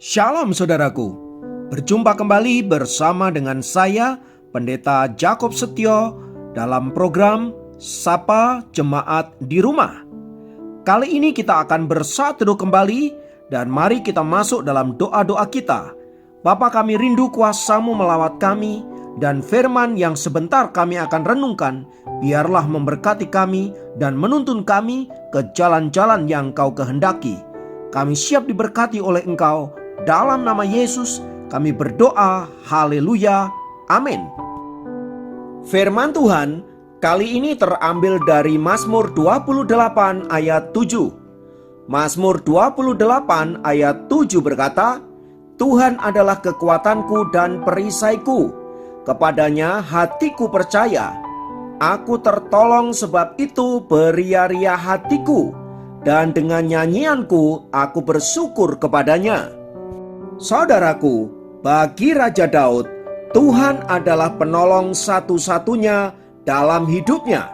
Shalom saudaraku, berjumpa kembali bersama dengan saya Pendeta Jakob Setio dalam program Sapa Jemaat di Rumah. Kali ini kita akan bersatu kembali dan mari kita masuk dalam doa-doa kita. Bapa, kami rindu kuasa-Mu melawat kami dan firman yang sebentar kami akan renungkan, biarlah memberkati kami dan menuntun kami ke jalan-jalan yang Kau kehendaki. Kami siap diberkati oleh Engkau. Dalam nama Yesus kami berdoa, haleluya, amin. Firman Tuhan kali ini terambil dari Mazmur 28 ayat 7. Mazmur 28 ayat 7 berkata, Tuhan adalah kekuatanku dan perisaiku, kepadanya hatiku percaya. Aku tertolong, sebab itu beria-ria hatiku, dan dengan nyanyianku aku bersyukur kepadanya. Saudaraku, bagi Raja Daud, Tuhan adalah penolong satu-satunya dalam hidupnya.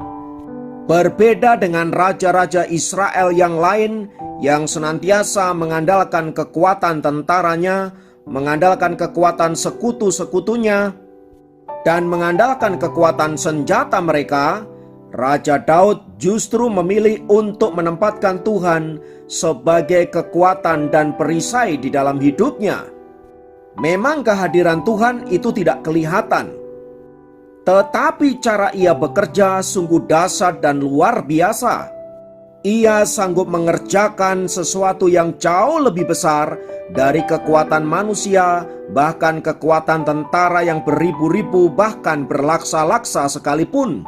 Berbeda dengan raja-raja Israel yang lain yang senantiasa mengandalkan kekuatan tentaranya, mengandalkan kekuatan sekutu-sekutunya, dan mengandalkan kekuatan senjata mereka, Raja Daud justru memilih untuk menempatkan Tuhan sebagai kekuatan dan perisai di dalam hidupnya. Memang kehadiran Tuhan itu tidak kelihatan, tetapi cara ia bekerja sungguh dahsyat dan luar biasa. Ia sanggup mengerjakan sesuatu yang jauh lebih besar dari kekuatan manusia, bahkan kekuatan tentara yang beribu-ribu, bahkan berlaksa-laksa sekalipun.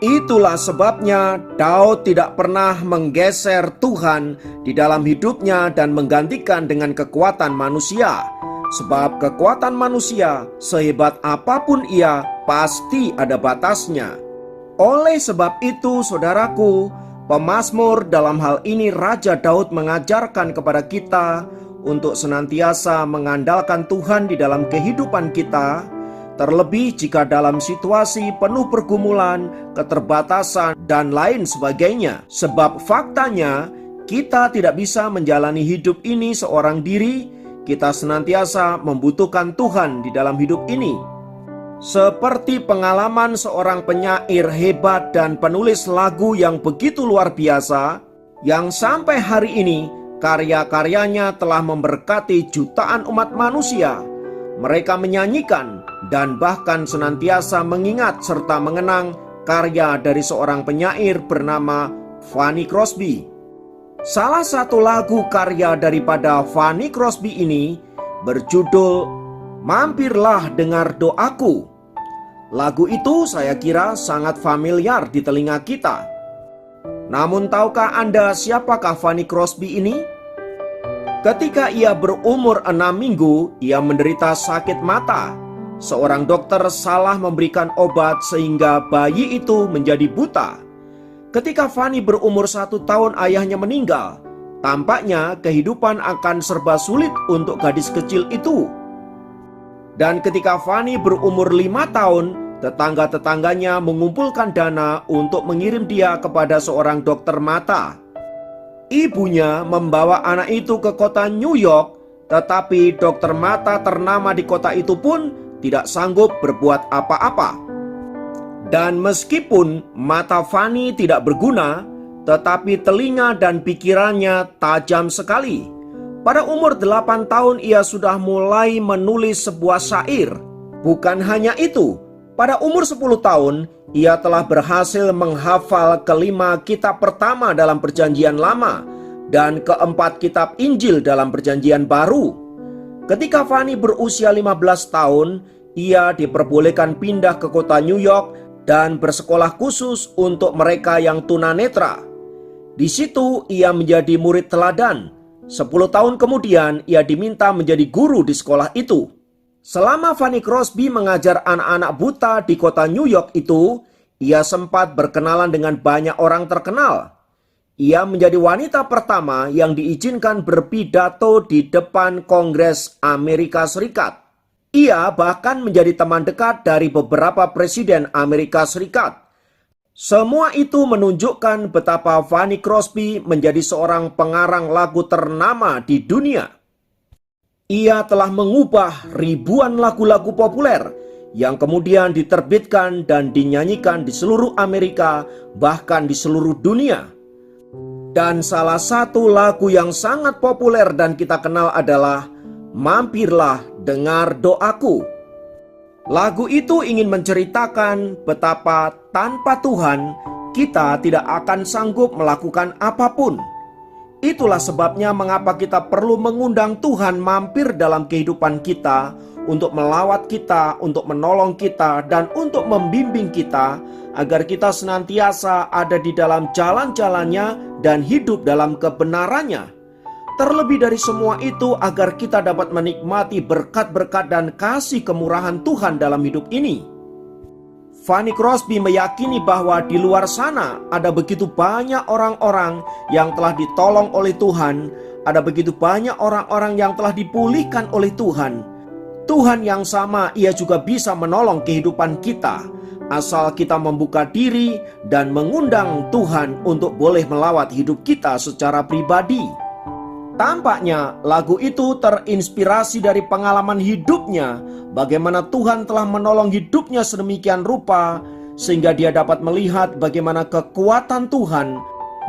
Itulah sebabnya Daud tidak pernah menggeser Tuhan di dalam hidupnya dan menggantikan dengan kekuatan manusia. Sebab kekuatan manusia, sehebat apapun ia, pasti ada batasnya. Oleh sebab itu, saudaraku, pemazmur dalam hal ini Raja Daud mengajarkan kepada kita untuk senantiasa mengandalkan Tuhan di dalam kehidupan kita, terlebih jika dalam situasi penuh pergumulan, keterbatasan, dan lain sebagainya. Sebab faktanya, kita tidak bisa menjalani hidup ini seorang diri. Kita senantiasa membutuhkan Tuhan di dalam hidup ini. Seperti pengalaman seorang penyair hebat dan penulis lagu yang begitu luar biasa, yang sampai hari ini karya-karyanya telah memberkati jutaan umat manusia. Mereka menyanyikan dan bahkan senantiasa mengingat serta mengenang karya dari seorang penyair bernama Fanny Crosby. Salah satu lagu karya daripada Fanny Crosby ini berjudul Mampirlah Dengar Doaku. Lagu itu saya kira sangat familiar di telinga kita. Namun tahukah Anda siapakah Fanny Crosby ini? Ketika ia berumur 6 minggu, ia menderita sakit mata. Seorang dokter salah memberikan obat sehingga bayi itu menjadi buta. Ketika Fanny berumur 1 tahun, ayahnya meninggal. Tampaknya kehidupan akan serba sulit untuk gadis kecil itu. Dan ketika Fanny berumur 5 tahun, tetangga-tetangganya mengumpulkan dana untuk mengirim dia kepada seorang dokter mata. Ibunya membawa anak itu ke kota New York, tetapi dokter mata ternama di kota itu pun tidak sanggup berbuat apa-apa. Dan meskipun mata Fanny tidak berguna, tetapi telinga dan pikirannya tajam sekali. Pada umur 8 tahun ia sudah mulai menulis sebuah syair. Bukan hanya itu, pada umur 10 tahun ia telah berhasil menghafal kelima kitab pertama dalam Perjanjian Lama dan keempat kitab Injil dalam Perjanjian Baru. Ketika Fanny berusia 15 tahun, ia diperbolehkan pindah ke kota New York dan bersekolah khusus untuk mereka yang tunanetra. Di situ ia menjadi murid teladan. 10 tahun kemudian ia diminta menjadi guru di sekolah itu. Selama Fanny Crosby mengajar anak-anak buta di kota New York itu, ia sempat berkenalan dengan banyak orang terkenal. Ia menjadi wanita pertama yang diizinkan berpidato di depan Kongres Amerika Serikat. Ia bahkan menjadi teman dekat dari beberapa presiden Amerika Serikat. Semua itu menunjukkan betapa Fanny Crosby menjadi seorang pengarang lagu ternama di dunia. Ia telah mengubah ribuan lagu-lagu populer yang kemudian diterbitkan dan dinyanyikan di seluruh Amerika, bahkan di seluruh dunia. Dan salah satu lagu yang sangat populer dan kita kenal adalah "Mampirlah Dengar Doaku". Lagu itu ingin menceritakan betapa tanpa Tuhan kita tidak akan sanggup melakukan apapun. Itulah sebabnya mengapa kita perlu mengundang Tuhan mampir dalam kehidupan kita, untuk melawat kita, untuk menolong kita, dan untuk membimbing kita, agar kita senantiasa ada di dalam jalan-jalannya dan hidup dalam kebenarannya. Terlebih dari semua itu, agar kita dapat menikmati berkat-berkat dan kasih kemurahan Tuhan dalam hidup ini. Fanny Crosby meyakini bahwa di luar sana ada begitu banyak orang-orang yang telah ditolong oleh Tuhan, ada begitu banyak orang-orang yang telah dipulihkan oleh Tuhan. Tuhan yang sama, Ia juga bisa menolong kehidupan kita, asal kita membuka diri dan mengundang Tuhan untuk boleh melawat hidup kita secara pribadi. Tampaknya lagu itu terinspirasi dari pengalaman hidupnya, bagaimana Tuhan telah menolong hidupnya sedemikian rupa, sehingga dia dapat melihat bagaimana kekuatan Tuhan,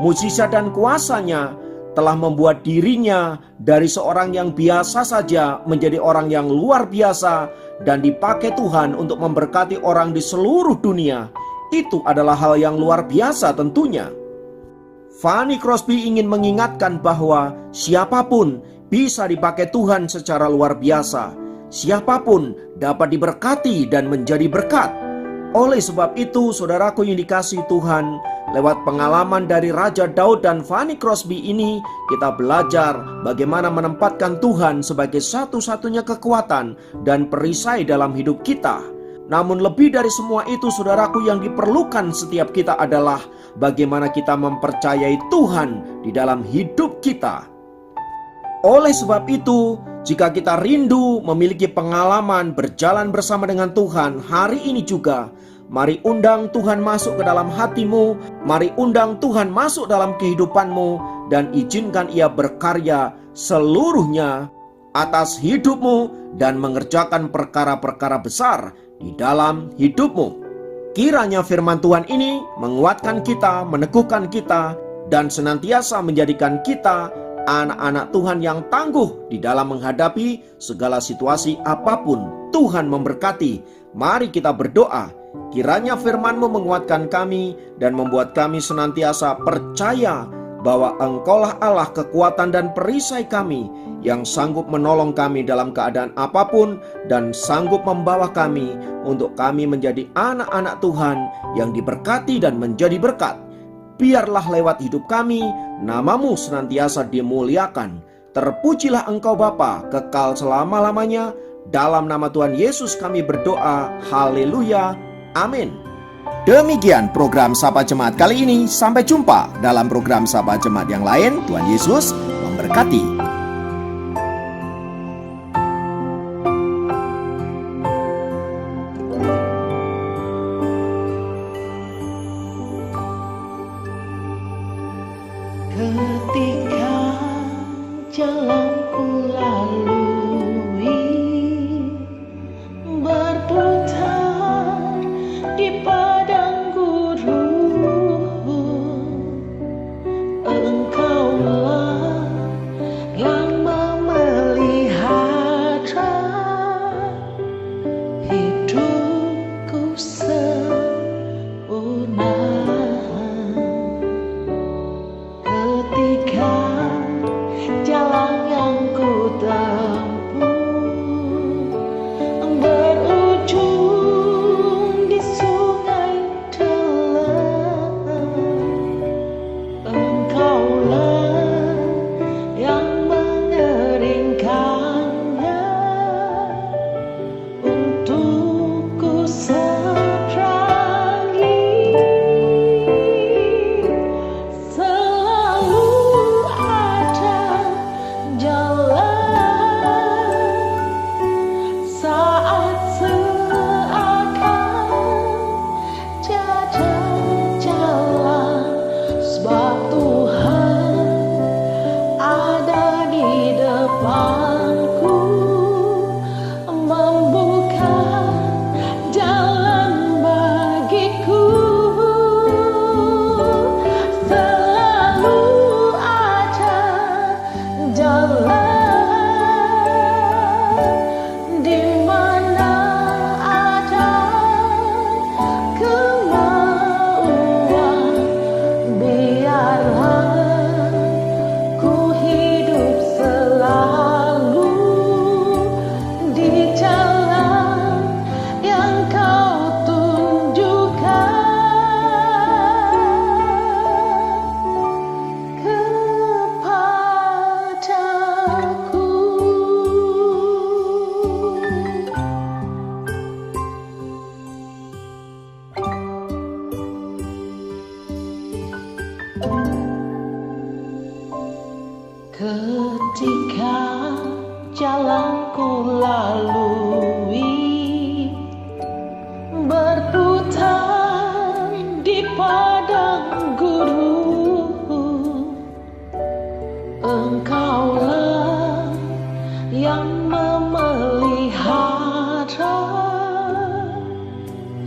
mujizat dan kuasanya telah membuat dirinya dari seorang yang biasa saja menjadi orang yang luar biasa dan dipakai Tuhan untuk memberkati orang di seluruh dunia. Itu adalah hal yang luar biasa tentunya. Fanny Crosby ingin mengingatkan bahwa siapapun bisa dipakai Tuhan secara luar biasa. Siapapun dapat diberkati dan menjadi berkat. Oleh sebab itu, saudaraku yang dikasihi Tuhan, lewat pengalaman dari Raja Daud dan Fanny Crosby ini, kita belajar bagaimana menempatkan Tuhan sebagai satu-satunya kekuatan dan perisai dalam hidup kita. Namun lebih dari semua itu, saudaraku, yang diperlukan setiap kita adalah bagaimana kita mempercayai Tuhan di dalam hidup kita. Oleh sebab itu, jika kita rindu memiliki pengalaman berjalan bersama dengan Tuhan hari ini juga, mari undang Tuhan masuk ke dalam hatimu, mari undang Tuhan masuk dalam kehidupanmu, dan izinkan Ia berkarya seluruhnya atas hidupmu dan mengerjakan perkara-perkara besar di dalam hidupmu. Kiranya firman Tuhan ini menguatkan kita, meneguhkan kita, dan senantiasa menjadikan kita anak-anak Tuhan yang tangguh di dalam menghadapi segala situasi apapun. Tuhan memberkati. Mari kita berdoa. Kiranya firman-Mu menguatkan kami dan membuat kami senantiasa percaya bahwa Engkaulah Allah kekuatan dan perisai kami, yang sanggup menolong kami dalam keadaan apapun dan sanggup membawa kami untuk kami menjadi anak-anak Tuhan yang diberkati dan menjadi berkat. Biarlah lewat hidup kami, nama-Mu senantiasa dimuliakan. Terpujilah Engkau Bapa kekal selama-lamanya. Dalam nama Tuhan Yesus kami berdoa. Haleluya. Amin. Demikian program Sapa Jemaat kali ini. Sampai jumpa dalam program Sapa Jemaat yang lain. Tuhan Yesus memberkati. Ketika jalan ku lalui berputar di padang gurun, Engkaulah yang memelihara hidupku sempurna. Ketika jalan yang ku tempuh berujung di sungai telang, Engkaulah yang mengeringkannya untukku seberangi. Saat seakan tiada jalan, sebab Tuhan ada di depanku. jalan di mana ada kemauan, biarlah ku hidup selalu di jalan yang kau tunjukkan kepadaku. Ketika jalan ku lalui berputar di padang gurun, Engkaulah yang memelihara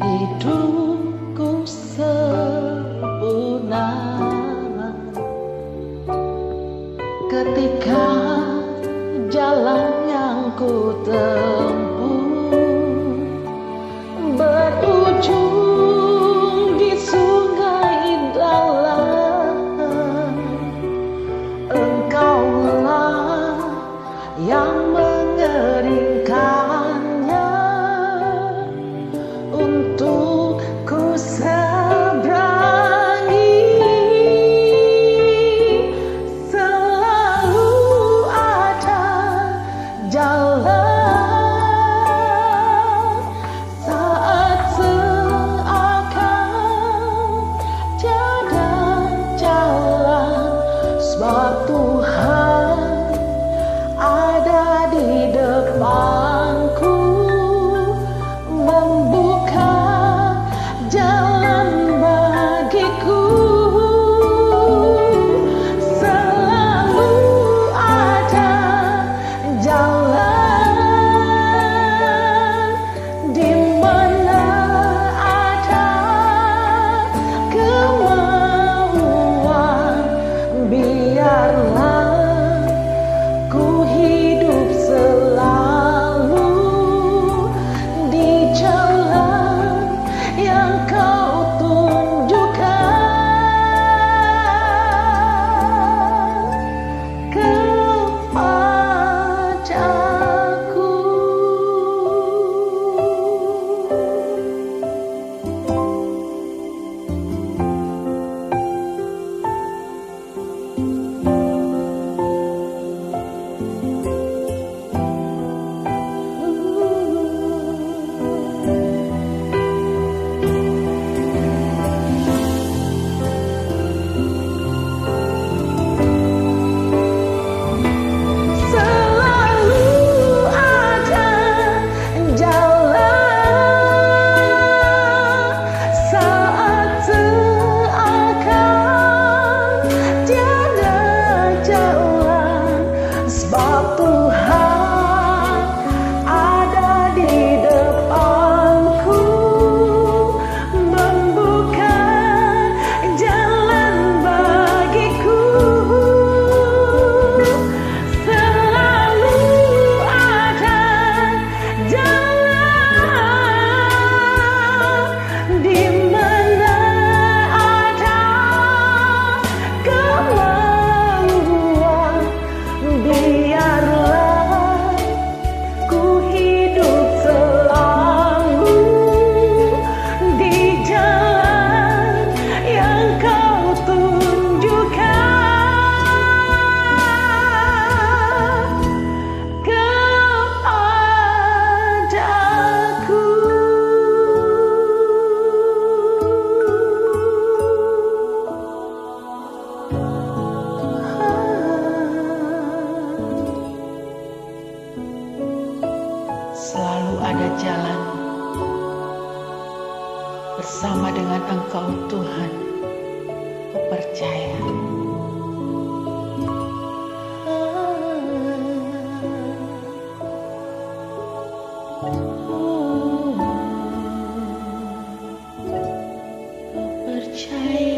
hidupku sempurna. Ketika jalan yang ku tempuh berujung di sungai dalam, Engkaulah yang mengeringkannya untuk ku seberangi. Selalu ada jalan saat seakan tiada jalan, sebab Tuhan ada di depanku, membuka jalan bagiku. Selalu ada jalan di mana ada kemauan, biarlah ku hidup selalu di jalan yang kau tunjukkan kepadaku. Selalu ada jalan saat seakan tiada jalan, sebab Tuhan ada di depanku, membuka jalan bagiku. Selalu ada jalan di mana ada kemauan, biarlah ku hidup selalu di jalan yang kau tunjukkan kepadaku. Selalu ada jalan bersama dengan Engkau Tuhan, ku percaya. Percaya.